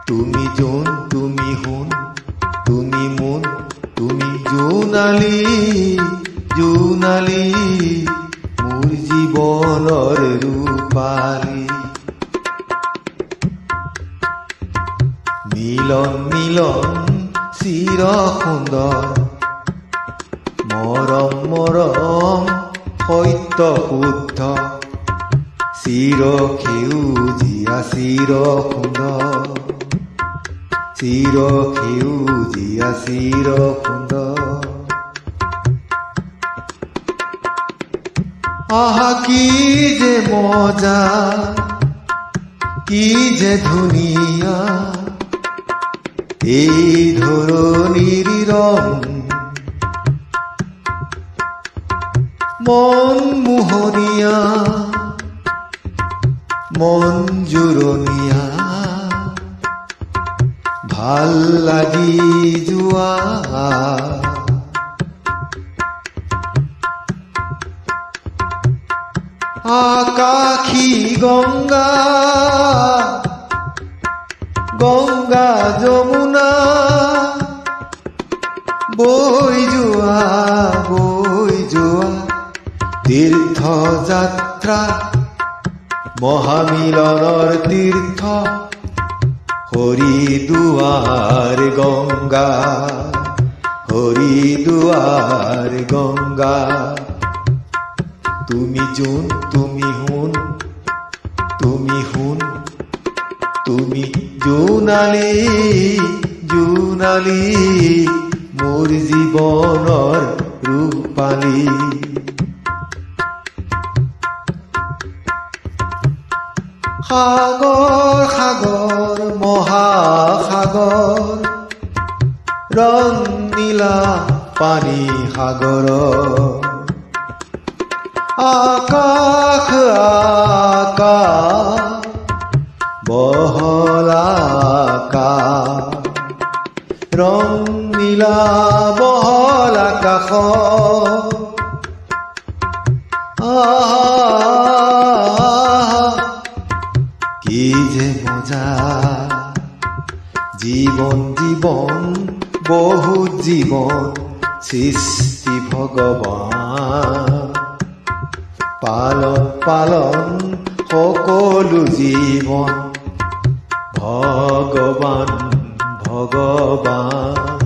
তুমি জোন তুমি হুন তুমি মন তুমি জোনালী জোনালী মোৰ জীৱনৰ ৰূপালী মিলন মিলন চিৰ সুন্দৰ মৰম মৰম সত্য শুদ্ধ চিৰ সেউজীয়া চিৰ সুন্দৰ চিৰ সেউজীয়া চিৰ সুন্দৰ আহা কি যে মজা কি যে ধুনীয়া এই ধৰনীৰ ৰং মন মোহনীয়া মন জুৰণীয়া ভাল লাগি যোৱা আকাশী গংগা গংগা যমুনা বৈ যোৱা তীৰ্থ যাত্ৰা মহামিলনৰ তীৰ্থ হৰিদুৱাৰ গংগা হৰিদুৱাৰ গংগা তুমি জোন তুমি হুন তুমি হুন তুমি জোনালী জোনালী মোৰ জীৱনৰ ৰূপালী সাগৰ সাগৰ মহাসাগৰ ৰং নীলা পানী সাগৰ আকাশ আকাশ বহল আকাশ ৰং নীলা বহল আকাশ কি যে মজা জীবন জীবন বহুত জীবন সৃষ্টি ভগৱান পালন পালন সকলো জীৱন ভগৱান ভগৱান